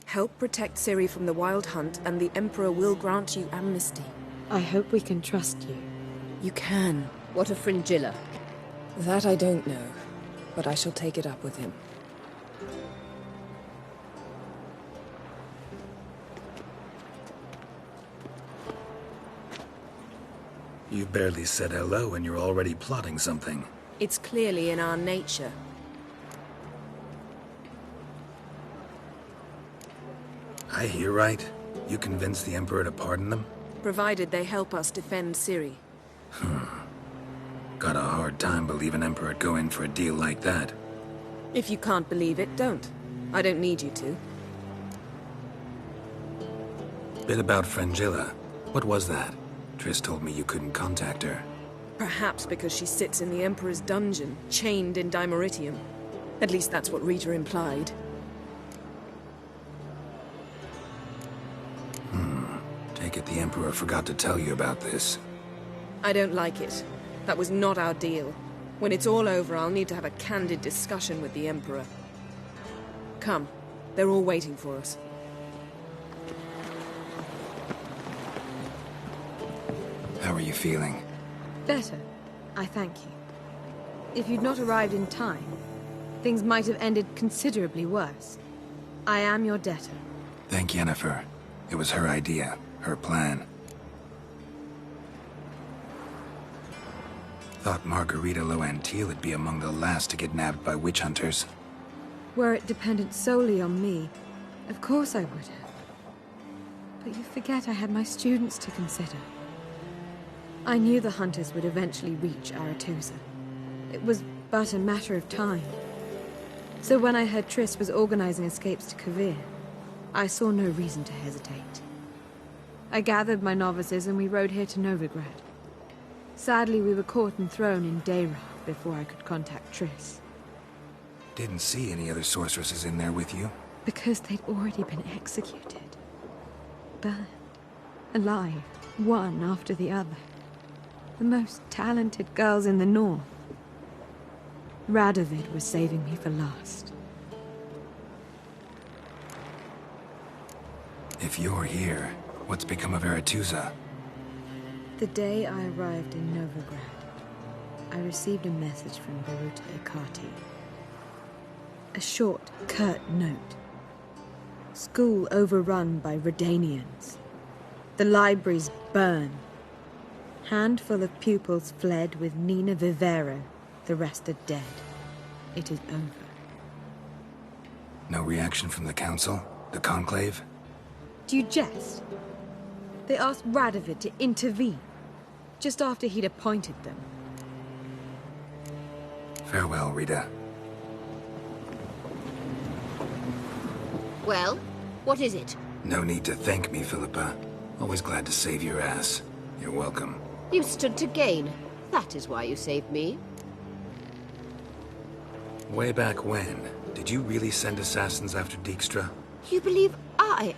Help protect Ciri from the Wild Hunt, and the Emperor will grant you amnesty. I hope we can trust you. You can. What of Fringilla? That I don't know, but I shall take it up with him. You barely said hello and you're already plotting something. It's clearly in our nature. I hear right. You convinced the Emperor to pardon them? Provided they help us defend Ciri. Got a hard time believing Emperor'd go in for a deal like that. If you can't believe it, don't. I don't need you to. Bit about Fringilla. What was that? Triss told me you couldn't contact her. Perhaps because she sits in the Emperor's dungeon, chained in Dimeritium. At least that's what Rita implied. Take it the Emperor forgot to tell you about this. I don't like it. That was not our deal. When it's all over, I'll need to have a candid discussion with the Emperor. Come. They're all waiting for us. How are you feeling? Better. I thank you. If you'd not arrived in time, things might have ended considerably worse. I am your debtor. Thank Yennefer. It was her idea, her plan. Thought Margarita Loantil would be among the last to get nabbed by witch hunters. Were it dependent solely on me, of course I would have. But you forget I had my students to consider. I knew the hunters would eventually reach Aretusa. It was but a matter of time. So when I heard Triss was organizing escapes to Kavir, I saw no reason to hesitate. I gathered my novices and we rode here to Novigrad. Sadly, we were caught and thrown in Dayrah before I could contact Triss. Didn't see any other sorceresses in there with you? Because they'd already been executed. Burned. Alive. One after the other. The most talented girls in the north. Radovid was saving me for last. If you're here, what's become of Aretusa? The day I arrived in Novigrad, I received a message from Beruta Ikati. A short, curt note. School overrun by Redanians. The libraries burn. Handful of pupils fled with Nina Vivero. The rest are dead. It is over. No reaction from the Council? The Conclave? Do you jest? They asked Radovid to intervene, just after he'd appointed them. Farewell, Rita. Well, what is it? No need to thank me, Philippa. Always glad to save your ass. You're welcome. You stood to gain. That is why you saved me. Way back when, did you really send assassins after Dijkstra? You believe I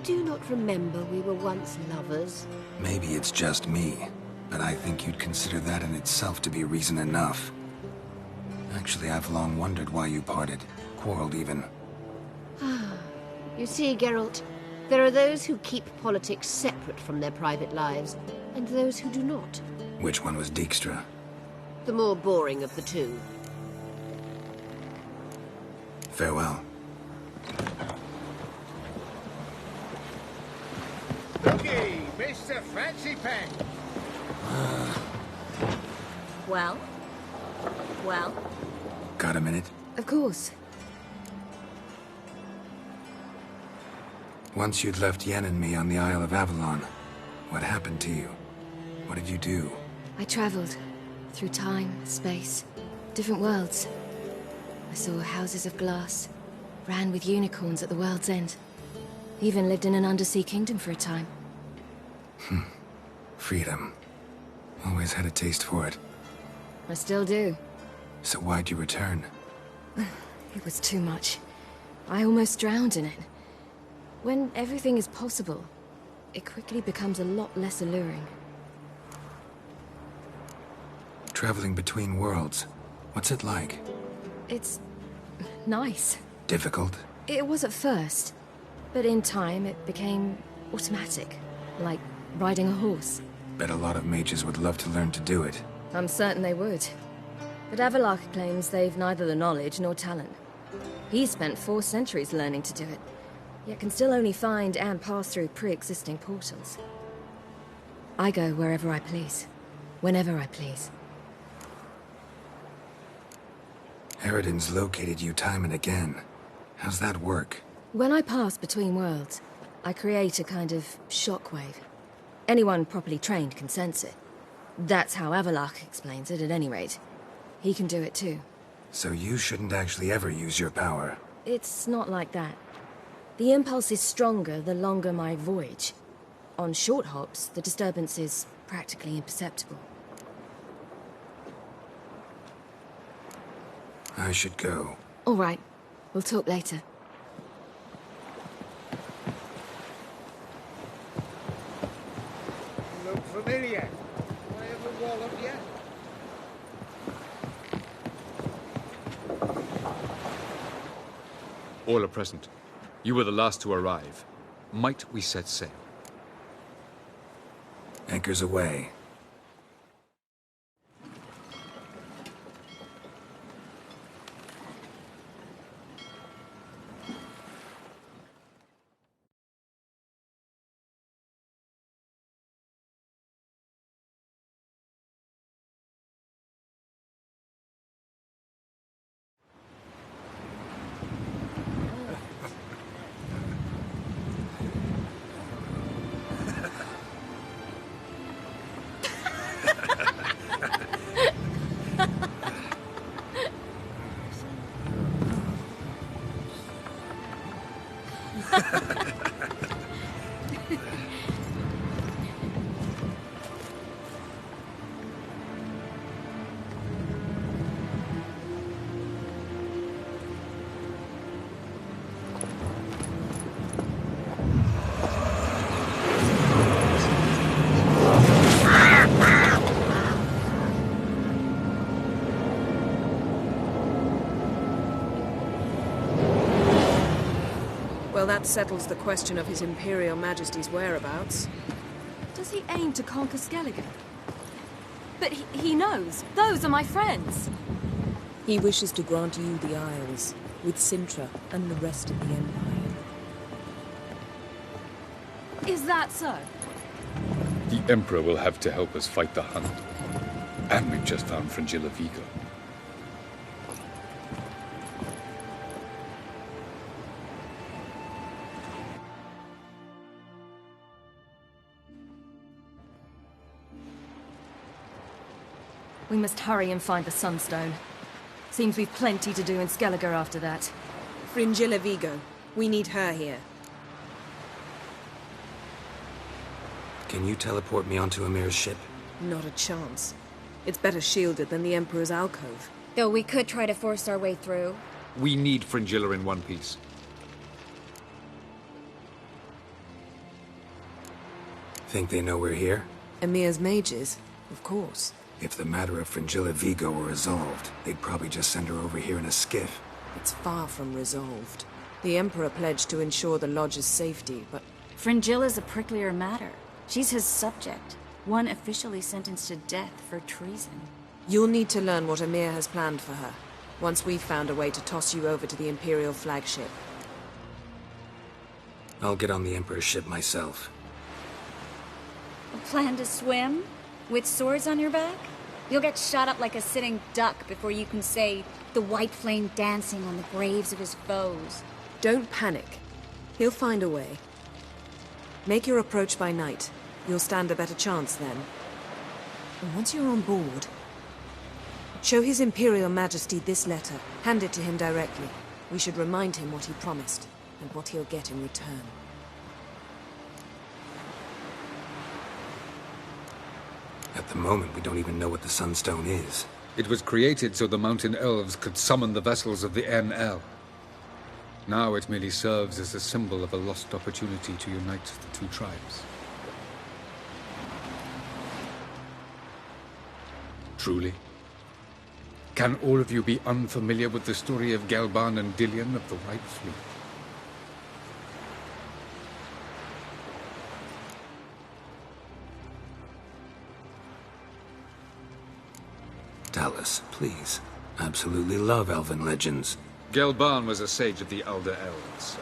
do not remember we were once lovers? Maybe it's just me, but I think you'd consider that in itself to be reason enough. Actually, I've long wondered why you parted. Quarreled even. You see, Geralt, there are those who keep politics separate from their private lives, and those who do not. Which one was Dijkstra? The more boring of the two. Farewell. Looky, Mr. Fancy Pants. Well? Well? Got a minute? Of course. Once you'd left Yen and me on the Isle of Avalon, what happened to you? What did you do? I traveled through time, space, different worlds. I saw houses of glass, ran with unicorns at the world's end. Even lived in an undersea kingdom for a time. Freedom. Always had a taste for it. I still do. So why'd you return? It was too much. I almost drowned in it. When everything is possible, it quickly becomes a lot less alluring. Traveling between worlds. What's it like? It's nice. Difficult? It was at first, but in time it became automatic, like riding a horse. Bet a lot of mages would love to learn to do it. I'm certain they would. But Avallac'h claims they've neither the knowledge nor talent. He spent 4 centuries learning to do it, yet can still only find and pass through pre-existing portals. I go wherever I please, whenever I please. Eridan's located you time and again. How's that work? When I pass between worlds, I create a kind of shockwave. Anyone properly trained can sense it. That's how Avallac'h explains it, at any rate. He can do it too. So you shouldn't actually ever use your power. It's not like that. The impulse is stronger the longer my voyage. On short hops, the disturbance is practically imperceptible. I should go. All right. We'll talk later. Look familiar. Have I ever walloped yet? All are present. You were the last to arrive. Might we set sail? Anchors away. Well, that settles the question of His Imperial Majesty's whereabouts. Does he aim to conquer Skellige? But he knows. Those are my friends. He wishes to grant you the Isles, with Sintra and the rest of the Empire. Is that so? The Emperor will have to help us fight the Hunt. And we've just found Fringilla Vigo. We must hurry and find the Sunstone. Seems we've plenty to do in Skellige after that. Fringilla Vigo. We need her here. Can you teleport me onto Emir's ship? Not a chance. It's better shielded than the Emperor's alcove. Though we could try to force our way through. We need Fringilla in one piece. Think they know we're here? Emir's mages? Of course. If the matter of Fringilla Vigo were resolved, they'd probably just send her over here in a skiff. It's far from resolved. The Emperor pledged to ensure the Lodge's safety, but... Fringilla's a pricklier matter. She's his subject, one officially sentenced to death for treason. You'll need to learn what Emir has planned for her, once we've found a way to toss you over to the Imperial flagship. I'll get on the Emperor's ship myself. A plan to swim? With swords on your back? You'll get shot up like a sitting duck before you can say, the white flame dancing on the graves of his foes. Don't panic. He'll find a way. Make your approach by night. You'll stand a better chance then. And once you're on board, show His Imperial Majesty this letter. Hand it to him directly. We should remind him what he promised, and what he'll get in return. At the moment, we don't even know what the Sunstone is. It was created so the Mountain Elves could summon the vessels of the NL. Now it merely serves as a symbol of a lost opportunity to unite the two tribes. Truly? Can all of you be unfamiliar with the story of Gelban and Dillion of the White Fleet? Tell us, please. Absolutely love elven legends. Gelban was a sage of the Elder Elves.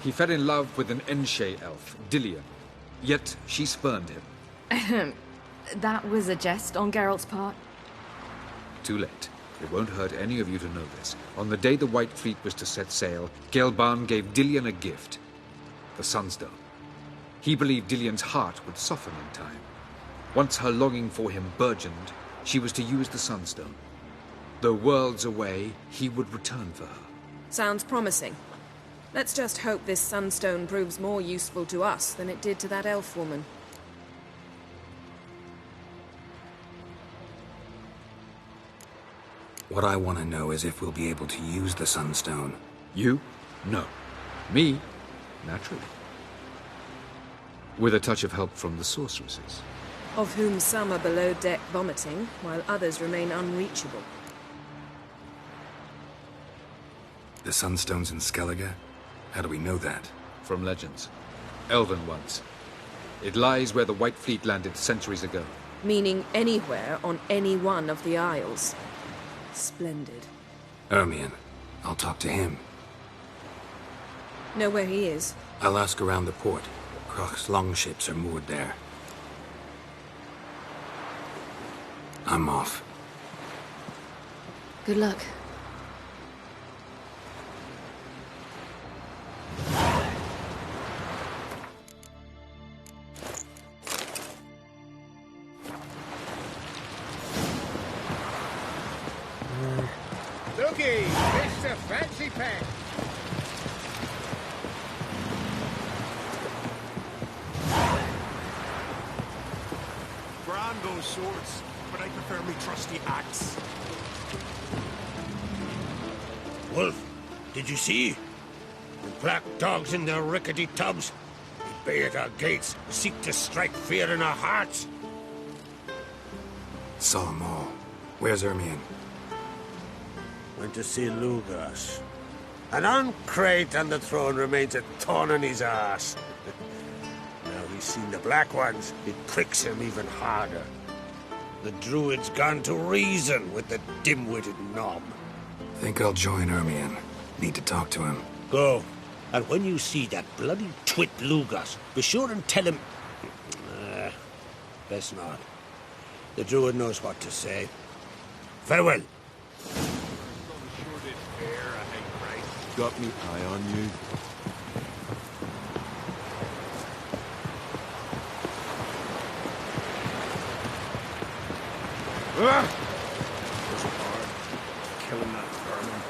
He fell in love with an Enshe elf, Dillion. Yet she spurned him. That was a jest on Geralt's part. Too late. It won't hurt any of you to know this. On the day the White Fleet was to set sail, Gelban gave Dillion a gift. The Sunstone. He believed Dillion's heart would soften in time. Once her longing for him burgeoned, she was to use the Sunstone. Though worlds away, he would return for her. Sounds promising. Let's just hope this Sunstone proves more useful to us than it did to that elf woman. What I want to know is if we'll be able to use the Sunstone. You? No. Me? Naturally. With a touch of help from the sorceresses. Of whom some are below deck vomiting, while others remain unreachable. The Sunstone's in Skellige? How do we know that? From legends. Elven ones. It lies where the White Fleet landed centuries ago. Meaning anywhere on any one of the Isles. Splendid. Ermion. I'll talk to him. Know where he is? I'll ask around the port. Croc's longships are moored there. I'm off. Good luck. Looky, Mr. Fancy Pack. Grand those swords, but I prefer me trusty axe. Wolf, did you see? The black dogs in their rickety tubs. They bay at our gates, seek to strike fear in our hearts. Saw 'em all. Where's Ermion? Went to see Lugos. An uncrate on the throne remains a thorn in his arse. Now he's seen the Black Ones, it pricks him even harder. The Druid's gone to reason with the dim-witted knob. Think I'll join Ermion. Need to talk to him. Go. And when you see that bloody twit Lugos, be sure and tell him... best not. The Druid knows what to say. Farewell. Got me eye on you. Was hard. Killing that vermin.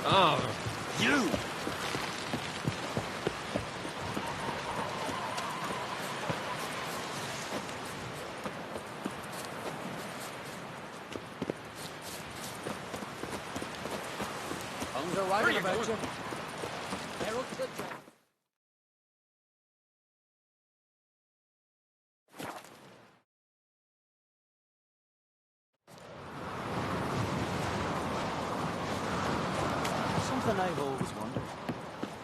Oh, you! Right about you. Something I've always wondered.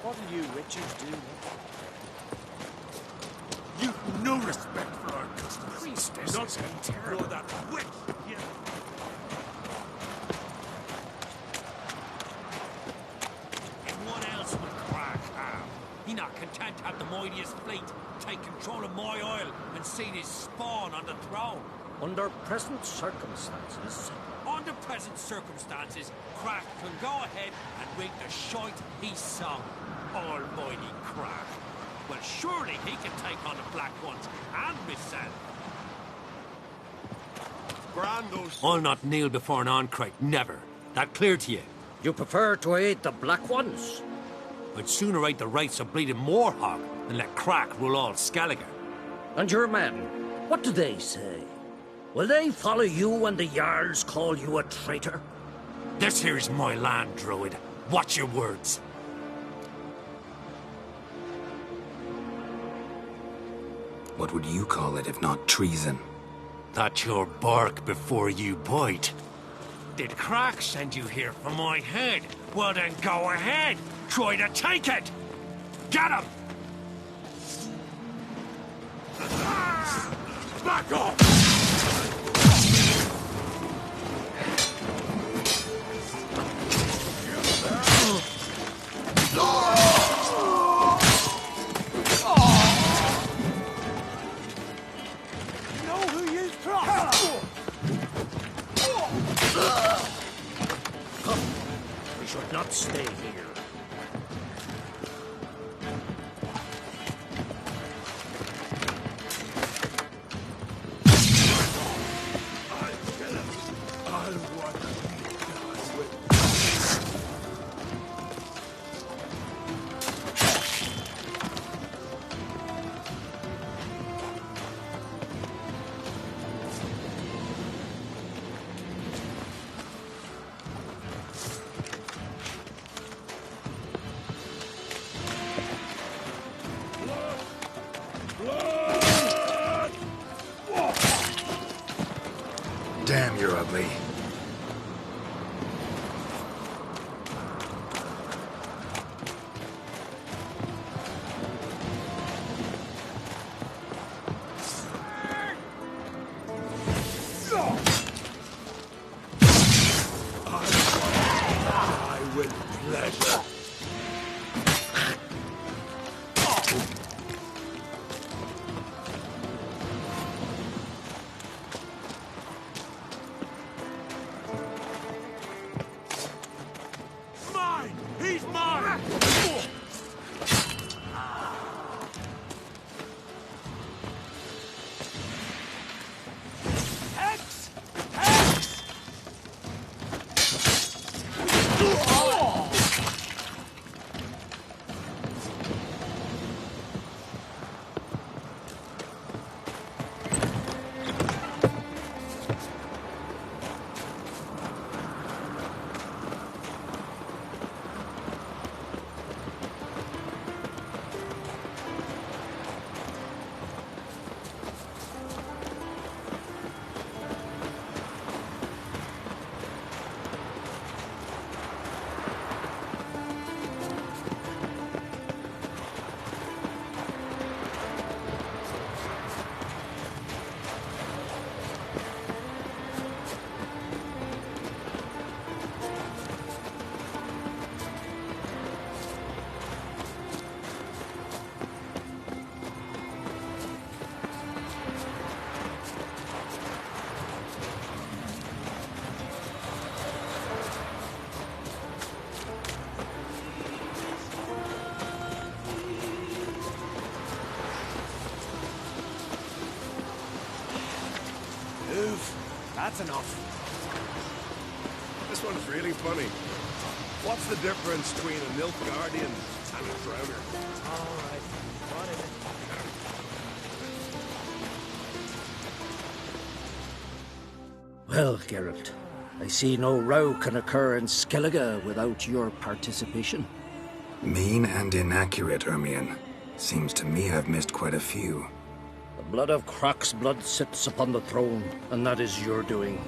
What do you witches do? You've no respect for our customers. Priestesses and terror that witch. Yeah. He not content to have the mightiest fleet take control of my isle and seen his spawn on the throne. Under present circumstances... Under present circumstances, Crack can go ahead and rig the shite he sung. Almighty Crack. Well, surely he can take on the Black Ones and myself. Brandos. I'll not kneel before an Ancrate, never. That clear to you? You prefer to aid the Black Ones? I'd sooner aid the rights of bleeding Moorhog than let Crack rule all Skellige. And your men, what do they say? Will they follow you when the Jarls call you a traitor? This here's my land, Druid. Watch your words. What would you call it if not treason? That's your bark before you bite. Did Crack send you here for my head? Well then go ahead. Try to take it. Get him! Back off! We should not stay here. Damn, you're ugly. I with pleasure. He's mine! Hex! Hex! That's enough. This one's really funny. What's the difference between a Nilfgaardian and a Drowner? Alright, what is it? Well, Geralt, I see no row can occur in Skellige without your participation. Mean and inaccurate, Ermion. Seems to me I've missed quite a few. The blood of Croc's blood sits upon the throne, and that is your doing.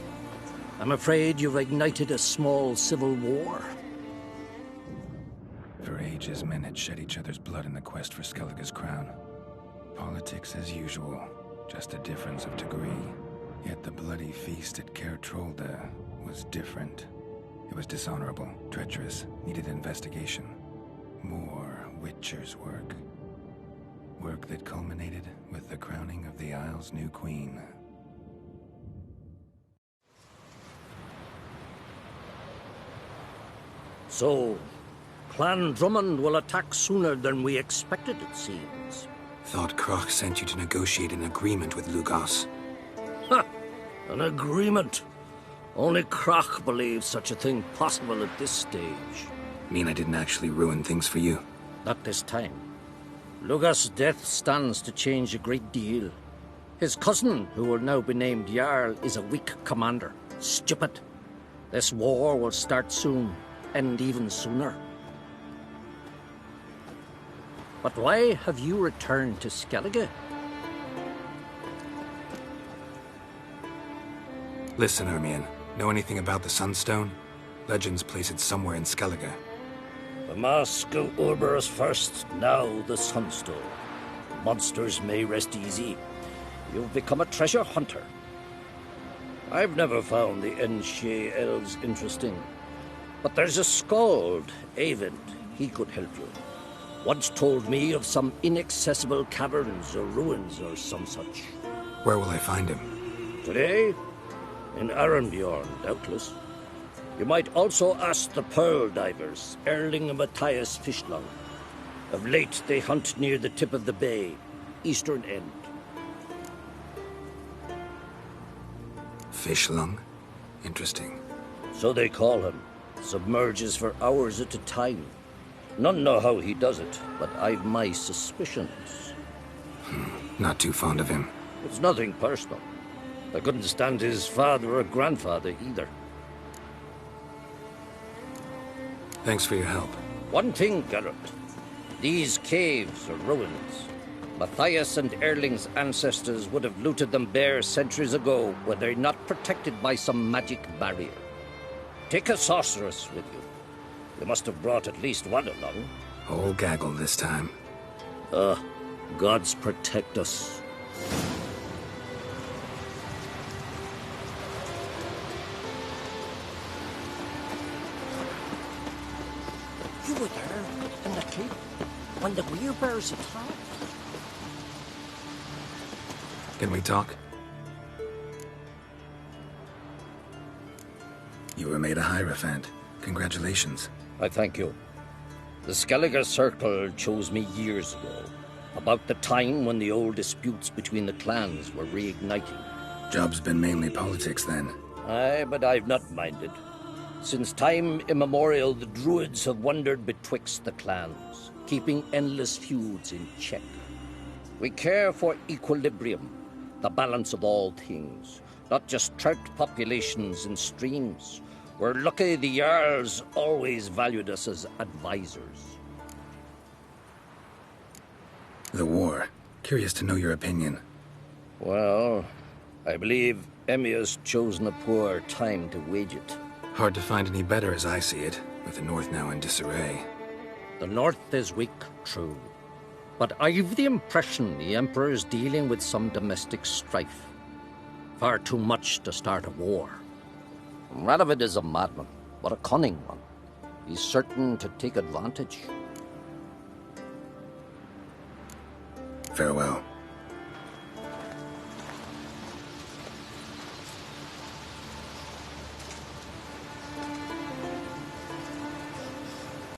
I'm afraid you've ignited a small civil war. For ages, men had shed each other's blood in the quest for Skellige's crown. Politics as usual, just a difference of degree. Yet the bloody feast at Caer Trolda was different. It was dishonorable, treacherous, needed investigation. More Witcher's work. Work that culminated with the crowning of the Isle's new queen. So, Clan Drummond will attack sooner than we expected, it seems. Thought Croc sent you to negotiate an agreement with Lugos. Ha! An agreement? Only Croc believes such a thing possible at this stage. Mean I didn't actually ruin things for you? Not this time. Lugos' death stands to change a great deal. His cousin, who will now be named Jarl, is a weak commander. Stupid. This war will start soon, end even sooner. But why have you returned to Skellige? Listen, Ermion. Know anything about the Sunstone? Legends place it somewhere in Skellige. The mask of Urberus first, now the Sunstone. Monsters may rest easy. You've become a treasure hunter. I've never found the Enshe elves interesting. But there's a skald, Eyvind. He could help you. Once told me of some inaccessible caverns or ruins or some such. Where will I find him? Today? In Ermion, doubtless. You might also ask the pearl divers, Erling and Matthias Fishlung. Of late, they hunt near the tip of the bay, eastern end. Fishlung? Interesting. So they call him. Submerges for hours at a time. None know how he does it, but I've my suspicions. Not too fond of him. It's nothing personal. I couldn't stand his father or grandfather either. Thanks for your help. One thing, Geralt. These caves are ruins. Matthias and Erling's ancestors would have looted them bare centuries ago were they not protected by some magic barrier. Take a sorceress with you. You must have brought at least one along. Whole gaggle this time. Gods protect us. You were there in the keep when the wheelbearers attacked. Can we talk? You were made a Hierophant. Congratulations. I thank you. The Skellige Circle chose me years ago, about the time when the old disputes between the clans were reigniting. Job's been mainly politics then. Aye, but I've not minded. Since time immemorial, the Druids have wandered betwixt the clans, keeping endless feuds in check. We care for equilibrium, the balance of all things, not just trout populations and streams. We're lucky the Jarls always valued us as advisors. The war. Curious to know your opinion. Well, I believe Emmir's chosen a poor time to wage it. Hard to find any better as I see it, with the North now in disarray. The North is weak, true. But I've the impression the Emperor is dealing with some domestic strife. Far too much to start a war. Radovid is a madman, but a cunning one. He's certain to take advantage. Farewell.